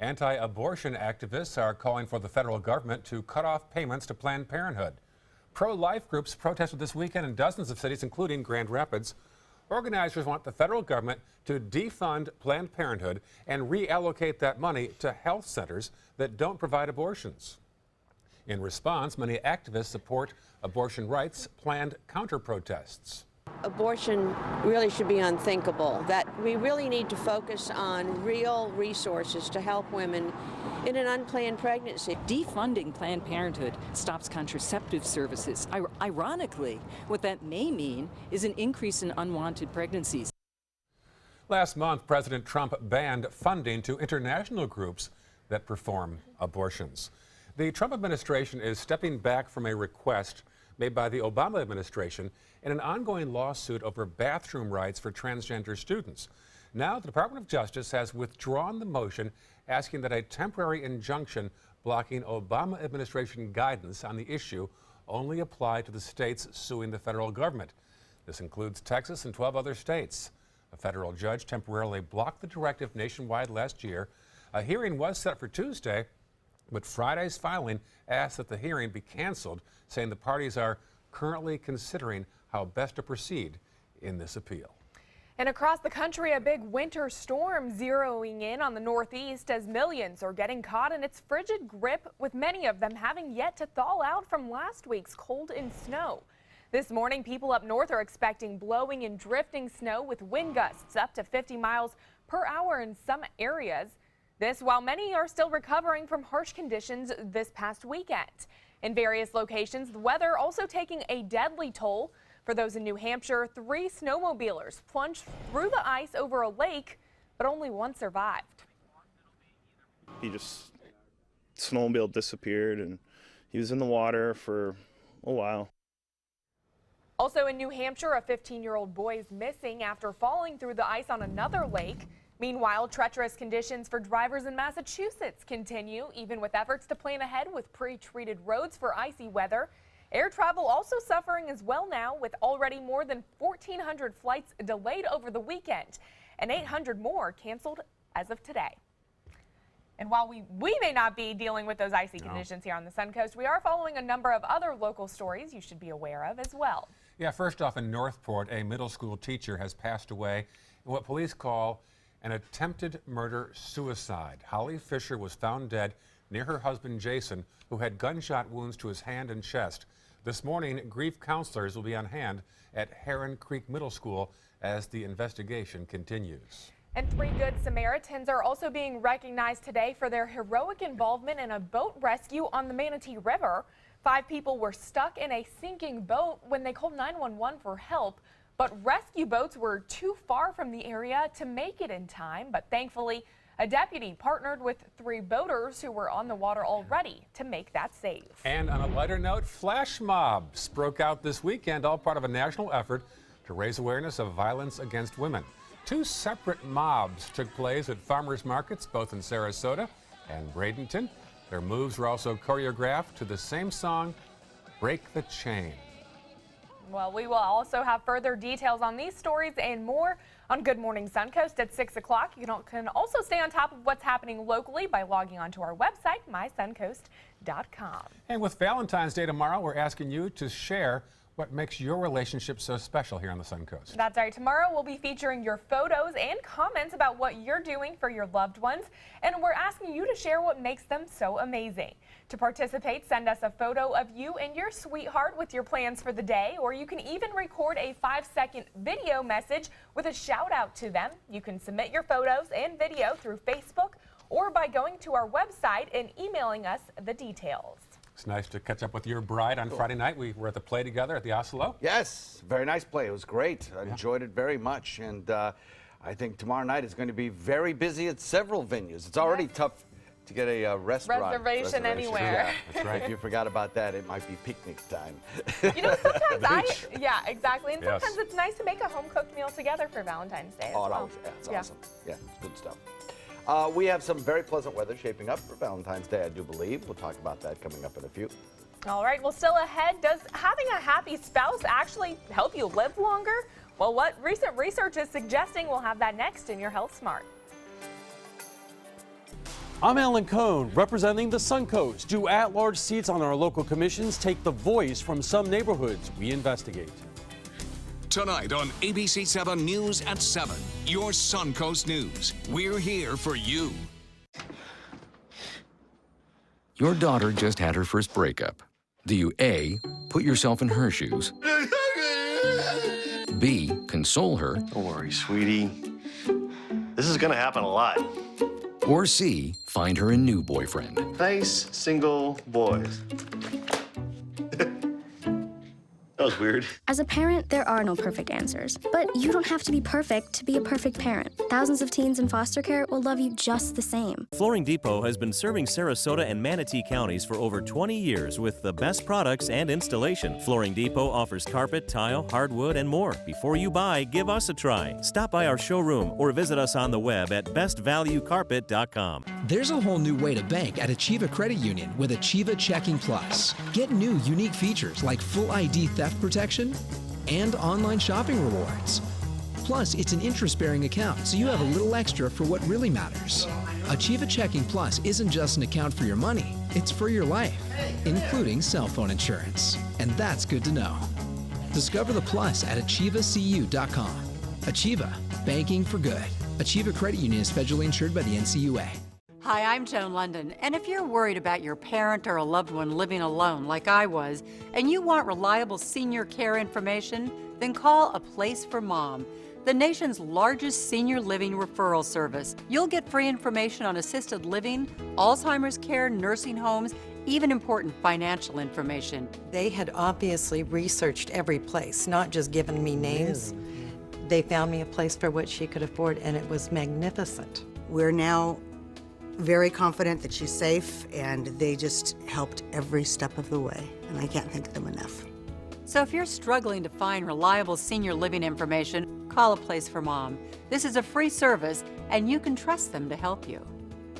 Anti-abortion activists are calling for the federal government to cut off payments to Planned Parenthood. Pro-life groups protested this weekend in dozens of cities, including Grand Rapids. Organizers want the federal government to defund Planned Parenthood and reallocate that money to health centers that don't provide abortions. In response, many activists support abortion rights planned counter-protests. Abortion really should be unthinkable, that we really need to focus on real resources to help women in an unplanned pregnancy. Defunding Planned Parenthood stops contraceptive services. Ironically, what that may mean is an increase in unwanted pregnancies. Last month, President Trump banned funding to international groups that perform abortions. The Trump administration is stepping back from a request made by the Obama administration in an ongoing lawsuit over bathroom rights for transgender students. Now, the Department of Justice has withdrawn the motion asking that a temporary injunction blocking Obama administration guidance on the issue only apply to the states suing the federal government. This includes Texas and 12 other states. A federal judge temporarily blocked the directive nationwide last year. A hearing was set for Tuesday, but Friday's filing asked that the hearing be canceled, saying the parties are currently considering how best to proceed in this appeal. And across the country, a big winter storm zeroing in on the Northeast as millions are getting caught in its frigid grip, with many of them having yet to thaw out from last week's cold and snow. This morning, people up north are expecting blowing and drifting snow with wind gusts up to 50 miles per hour in some areas. This while many are still recovering from harsh conditions this past weekend. In various locations, the weather also taking a deadly toll. For those in New Hampshire, 3 snowmobilers plunged through the ice over a lake, but only one survived. He just snowmobile disappeared and he was in the water for a while. Also in New Hampshire, a 15-year-old boy is missing after falling through the ice on another lake. Meanwhile, treacherous conditions for drivers in Massachusetts continue, even with efforts to plan ahead with pre-treated roads for icy weather. Air travel also suffering as well now, with already more than 1,400 flights delayed over the weekend and 800 more canceled as of today. And while we may not be dealing with those icy conditions here on the Suncoast, we are following a number of other local stories you should be aware of as well. Yeah, first off, in Northport, a middle school teacher has passed away in what police call an attempted murder-suicide. Holly Fisher was found dead near her husband Jason, who had gunshot wounds to his hand and chest. This morning, grief counselors will be on hand at Heron Creek Middle School as the investigation continues. And 3 Good Samaritans are also being recognized today for their heroic involvement in a boat rescue on the Manatee River. 5 people were stuck in a sinking boat when they called 911 for help. But rescue boats were too far from the area to make it in time. But thankfully, a deputy partnered with 3 boaters who were on the water already to make that safe. And on a lighter note, flash mobs broke out this weekend, all part of a national effort to raise awareness of violence against women. 2 separate mobs took place at farmers markets, both in Sarasota and Bradenton. Their moves were also choreographed to the same song, Break the Chain. Well, we will also have further details on these stories and more on Good Morning Suncoast at 6 o'clock. You can also stay on top of what's happening locally by logging onto our website, mysuncoast.com. And with Valentine's Day tomorrow, we're asking you to share what makes your relationship so special here on the Suncoast. That's right. Tomorrow we'll be featuring your photos and comments about what you're doing for your loved ones, and we're asking you to share what makes them so amazing. To participate, send us a photo of you and your sweetheart with your plans for the day, or you can even record a 5-second video message with a shout out to them. You can submit your photos and video through Facebook or by going to our website and emailing us the details. It's nice to catch up with your bride on Friday night. We were at the play together at the Oslo. Yes, very nice play. It was great. I enjoyed it very much. And I think tomorrow night is going to be very busy at several venues. It's already tough to get a reservation anywhere. Yeah, that's right. If you forgot about that, it might be picnic time. You know, sometimes yeah, exactly. And sometimes it's nice to make a home-cooked meal together for Valentine's Day as well. That's awesome. Yeah, it's good stuff. We have some very pleasant weather shaping up for Valentine's Day, I do believe. We'll talk about that coming up in a few. All right, well, still ahead, does having a happy spouse actually help you live longer? Well, what recent research is suggesting, we'll have that next in your Health Smart. I'm Alan Cohn, representing the Suncoast. Do at-large seats on our local commissions take the voice from some neighborhoods? We investigate. Tonight on ABC 7 News at 7, your Suncoast News. We're here for you. Your daughter just had her first breakup. Do you A, put yourself in her shoes? B, console her? Don't worry, sweetie. This is gonna happen a lot. Or C, find her a new boyfriend? Nice, single boys. That was weird. As a parent, there are no perfect answers. But you don't have to be perfect to be a perfect parent. Thousands of teens in foster care will love you just the same. Flooring Depot has been serving Sarasota and Manatee counties for over 20 years with the best products and installation. Flooring Depot offers carpet, tile, hardwood, and more. Before you buy, give us a try. Stop by our showroom or visit us on the web at bestvaluecarpet.com. There's a whole new way to bank at Achieva Credit Union with Achieva Checking Plus. Get new, unique features like full ID theft protection and online shopping rewards. Plus, it's an interest-bearing account, so you have a little extra for what really matters. Achieva Checking Plus isn't just an account for your money, it's for your life, including cell phone insurance. And that's good to know. Discover the plus at achievacu.com. Achieva, banking for good. Achieva Credit Union is federally insured by the NCUA. Hi, I'm Joan London, and if you're worried about your parent or a loved one living alone like I was, and you want reliable senior care information, then call A Place for Mom. the nation's largest senior living referral service. You'll get free information on assisted living, Alzheimer's care, nursing homes, even important financial information. They had obviously researched every place, not just given me names. They found me a place for what she could afford, and it was magnificent. We're now very confident that she's safe, and they just helped every step of the way, and I can't thank them enough. So if you're struggling to find reliable senior living information, call A Place for Mom. This is a free service, and you can trust them to help you.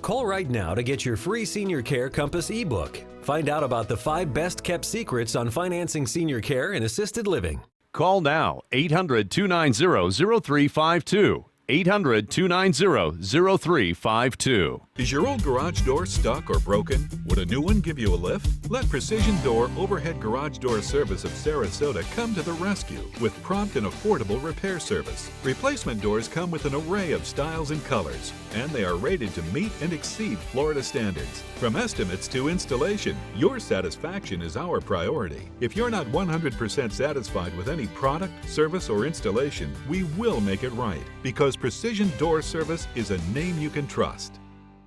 Call right now to get your free Senior Care Compass ebook. Find out about the 5 best-kept secrets on financing senior care and assisted living. Call now, 800-290-0352. 800-290-0352. Is your old garage door stuck or broken? Would a new one give you a lift? Let Precision Door Overhead Garage Door Service of Sarasota come to the rescue with prompt and affordable repair service. Replacement doors come with an array of styles and colors, and they are rated to meet and exceed Florida standards. From estimates to installation, your satisfaction is our priority. If you're not 100% satisfied with any product, service, or installation, we will make it right, because Precision Door Service is a name you can trust.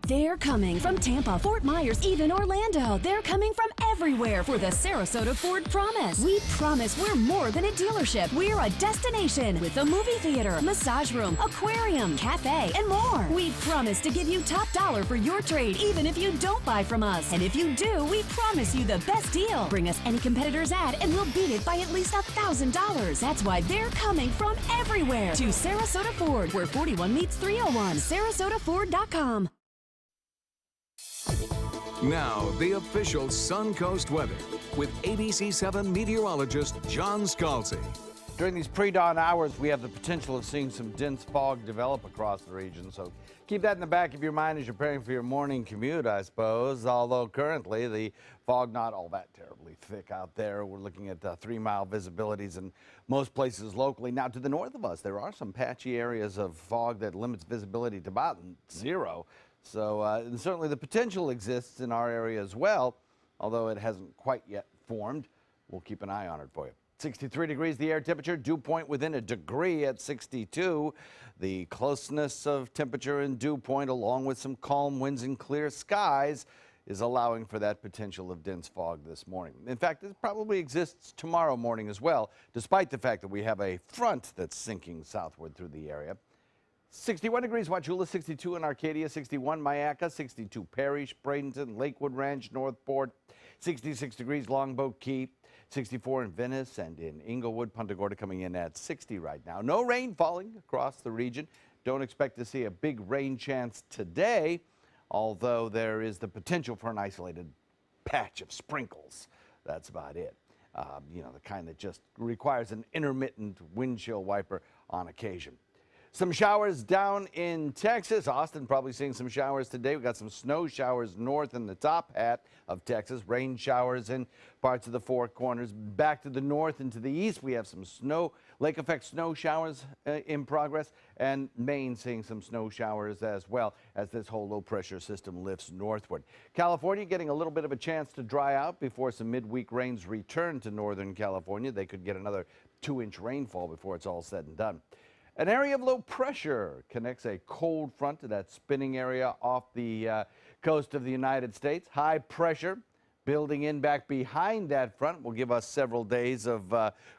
They're coming from Tampa, Fort Myers, even Orlando. They're coming from everywhere for the Sarasota Ford Promise. We promise we're more than a dealership. We're a destination with a movie theater, massage room, aquarium, cafe, and more. We promise to give you top dollar for your trade, even if you don't buy from us. And if you do, we promise you the best deal. Bring us any competitor's ad and we'll beat it by at least $1,000. That's why they're coming from everywhere to Sarasota Ford, where 41 meets 301. SarasotaFord.com. Now, the official Suncoast weather with ABC7 meteorologist John Scalzi. During these pre-dawn hours, we have the potential of seeing some dense fog develop across the region. So keep that in the back of your mind as you're preparing for your morning commute, I suppose. Although currently the fog not all that terribly thick out there. We're looking at 3-mile visibilities in most places locally. Now, to the north of us, there are some patchy areas of fog that limits visibility to about 0. So certainly the potential exists in our area as well, although it hasn't quite yet formed. We'll keep an eye on it for you. 63 degrees the air temperature, dew point within a degree at 62. The closeness of temperature and dew point, along with some calm winds and clear skies, is allowing for that potential of dense fog this morning. In fact, it probably exists tomorrow morning as well, despite the fact that we have a front that's sinking southward through the area. 61 degrees, Wauchula, 62 in Arcadia, 61 Mayaca, 62 Parrish, Bradenton, Lakewood Ranch, Northport, 66 degrees Longboat Key, 64 in Venice, and in Inglewood, Punta Gorda coming in at 60 right now. No rain falling across the region. Don't expect to see a big rain chance today, although there is the potential for an isolated patch of sprinkles. That's about it. You know, the kind that just requires an intermittent windshield wiper on occasion. Some showers down in Texas. Austin probably seeing some showers today. We've got some snow showers north in the top hat of Texas. Rain showers in parts of the Four Corners. Back to the north and to the east, we have some lake effect snow showers in progress. And Maine seeing some snow showers as well as this whole low pressure system lifts northward. California getting a little bit of a chance to dry out before some midweek rains return to northern California. They could get another 2-inch rainfall before it's all said and done. An area of low pressure connects a cold front to that spinning area off the coast of the United States. High pressure building in back behind that front will give us several days of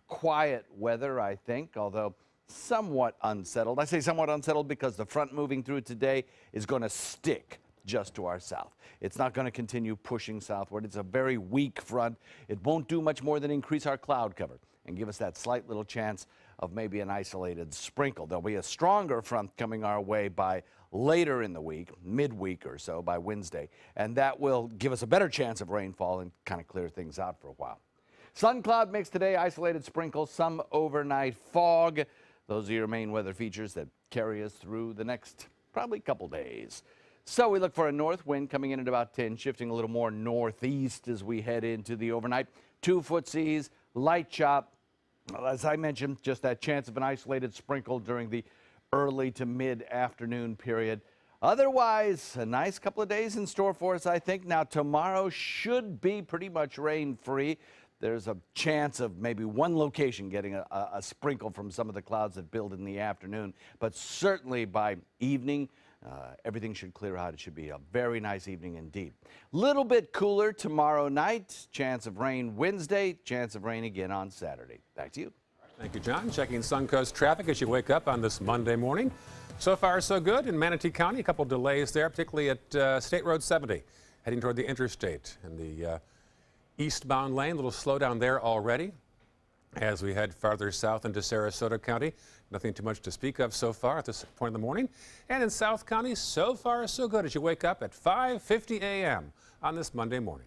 quiet weather, I think, although somewhat unsettled. I say somewhat unsettled because the front moving through today is going to stick just to our south. It's not going to continue pushing southward. It's a very weak front. It won't do much more than increase our cloud cover and give us that slight little chance of maybe an isolated sprinkle. There'll be a stronger front coming our way by later in the week, midweek or so, by Wednesday, and that will give us a better chance of rainfall and kind of clear things out for a while. Sun cloud mix today, isolated sprinkles, some overnight fog. Those are your main weather features that carry us through the next probably couple days. So we look for a north wind coming in at about 10, shifting a little more northeast as we head into the overnight. 2-foot seas, light chop. Well, as I mentioned, just that chance of an isolated sprinkle during the early to mid-afternoon period. Otherwise, a nice couple of days in store for us, I think. Now, tomorrow should be pretty much rain-free. There's a chance of maybe one location getting a sprinkle from some of the clouds that build in the afternoon, but certainly by evening, everything should clear out. It should be a very nice evening indeed. Little bit cooler tomorrow night. Chance of rain Wednesday. Chance of rain again on Saturday. Back to you. Thank you, John. Checking Suncoast traffic as you wake up on this Monday morning. So far, so good in Manatee County. A couple delays there, particularly at State Road 70, heading toward the interstate in the eastbound lane. A little slowdown there already. As we head farther south into Sarasota County, nothing too much to speak of so far at this point in the morning. And in South County, so far so good as you wake up at 5:50 a.m. on this Monday morning.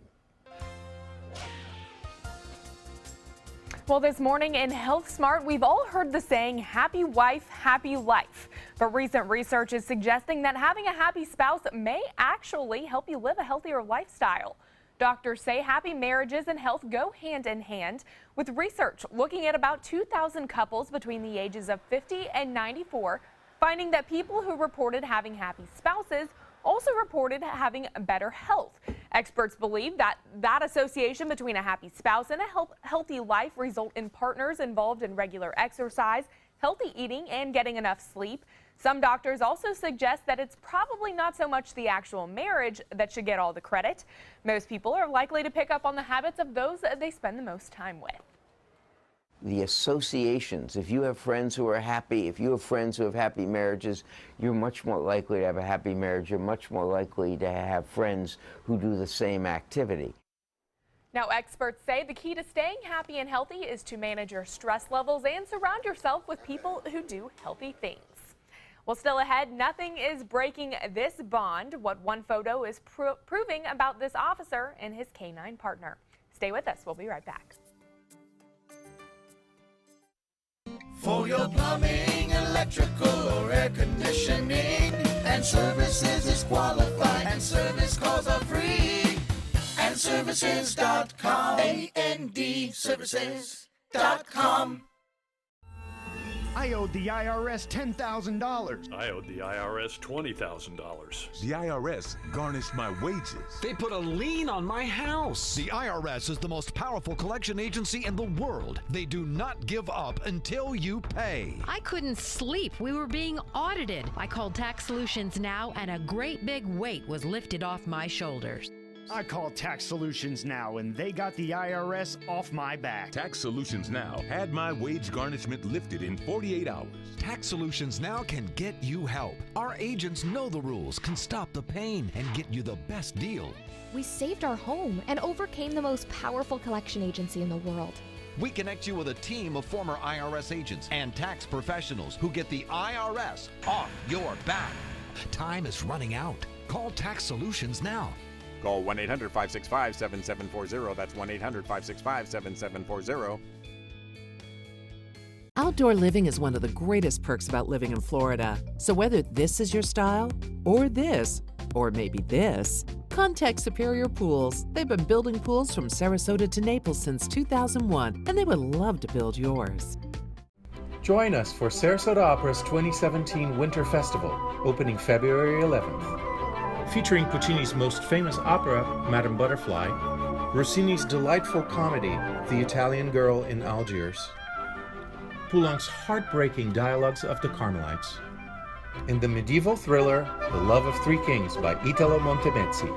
Well, this morning in Health Smart, we've all heard the saying, happy wife, happy life. But recent research is suggesting that having a happy spouse may actually help you live a healthier lifestyle. Doctors say happy marriages and health go hand in hand, with research looking at about 2,000 couples between the ages of 50 and 94, finding that people who reported having happy spouses also reported having better health. Experts believe that association between a happy spouse and a healthy life result in partners involved in regular exercise, healthy eating, and getting enough sleep. Some doctors also suggest that it's probably not so much the actual marriage that should get all the credit. Most people are likely to pick up on the habits of those they spend the most time with. The associations, if you have friends who are happy, if you have friends who have happy marriages, you're much more likely to have a happy marriage. You're much more likely to have friends who do the same activity. Now, experts say the key to staying happy and healthy is to manage your stress levels and surround yourself with people who do healthy things. Well, still ahead, nothing is breaking this bond, what one photo is proving about this officer and his canine partner. Stay with us. We'll be right back. For your plumbing, electrical, or air conditioning, and services is qualified, and service calls are free. And services.com, AND services.com. I owed the IRS $10,000. I owed the IRS $20,000. The IRS garnished my wages. They put a lien on my house. The IRS is the most powerful collection agency in the world. They do not give up until you pay. I couldn't sleep. We were being audited. I called Tax Solutions Now, and a great big weight was lifted off my shoulders. I called Tax Solutions Now, and they got the IRS off my back. Tax Solutions Now had my wage garnishment lifted in 48 hours. Tax Solutions Now can get you help. Our agents know the rules, can stop the pain, and get you the best deal. We saved our home and overcame the most powerful collection agency in the world. We connect you with a team of former IRS agents and tax professionals who get the IRS off your back. Time is running out. Call Tax Solutions Now. Call 1-800-565-7740. That's 1-800-565-7740. Outdoor living is one of the greatest perks about living in Florida. So whether this is your style, or this, or maybe this, contact Superior Pools. They've been building pools from Sarasota to Naples since 2001, and they would love to build yours. Join us for Sarasota Opera's 2017 Winter Festival, opening February 11th. Featuring Puccini's most famous opera, Madame Butterfly, Rossini's delightful comedy, The Italian Girl in Algiers, Poulenc's heartbreaking Dialogues of the Carmelites, and the medieval thriller, The Love of Three Kings by Italo Montemezzi.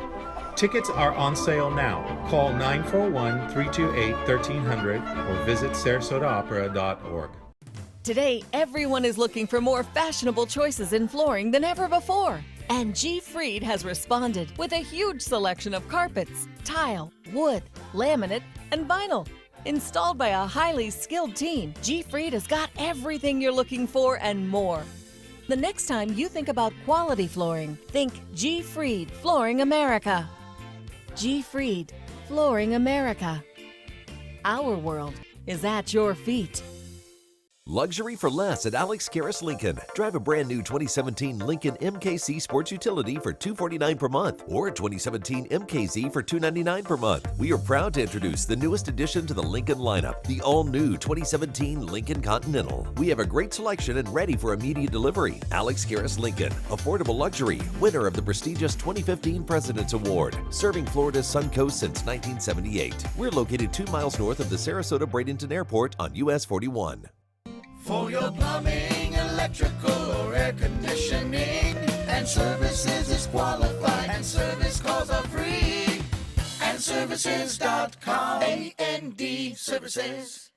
Tickets are on sale now. Call 941-328-1300 or visit sarasotaopera.org. Today, everyone is looking for more fashionable choices in flooring than ever before. And G. Fried has responded with a huge selection of carpets, tile, wood, laminate, and vinyl. Installed by a highly skilled team, G. Fried has got everything you're looking for and more. The next time you think about quality flooring, think G. Fried Flooring America. G. Fried Flooring America. Our world is at your feet. Luxury for less at Alex Karras Lincoln. Drive a brand new 2017 Lincoln MKC Sports Utility for $249 per month or a 2017 MKZ for $299 per month. We are proud to introduce the newest addition to the Lincoln lineup, the all-new 2017 Lincoln Continental. We have a great selection and ready for immediate delivery. Alex Karras Lincoln, affordable luxury, winner of the prestigious 2015 President's Award, serving Florida's Suncoast since 1978. We're located 2 miles north of the Sarasota-Bradenton Airport on US 41. For your plumbing, electrical, or air conditioning, and services is qualified, and service calls are free. And services.com, AND services.com.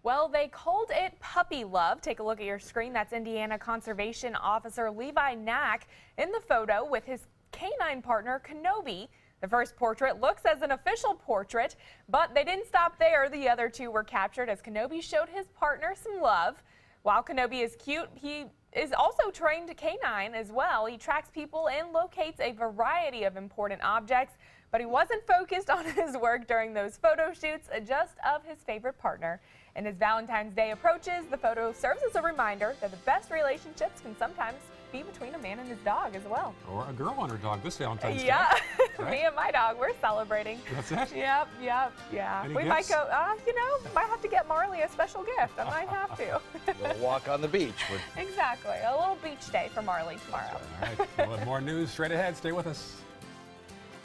Well, they called it puppy love. Take a look at your screen. That's Indiana Conservation Officer Levi Knack in the photo with his canine partner, Kenobi. The first portrait looks as an official portrait, but they didn't stop there. The other two were captured as Kenobi showed his partner some love. While Kenobi is cute, he is also trained canine as well. He tracks people and locates a variety of important objects, but he wasn't focused on his work during those photo shoots, just of his favorite partner. And as Valentine's Day approaches, the photo serves as a reminder that the best relationships can sometimes be between a man and his dog as well. Or a girl and her dog this Valentine's Day. Yeah, right? Me and my dog, we're celebrating. That's it? Yep, yeah. Any We gifts? might go, might have to get Marley a special gift. I might have to. We'll walk on the beach. Exactly. A little beach day for Marley tomorrow. All right. We'll have more news straight ahead. Stay with us.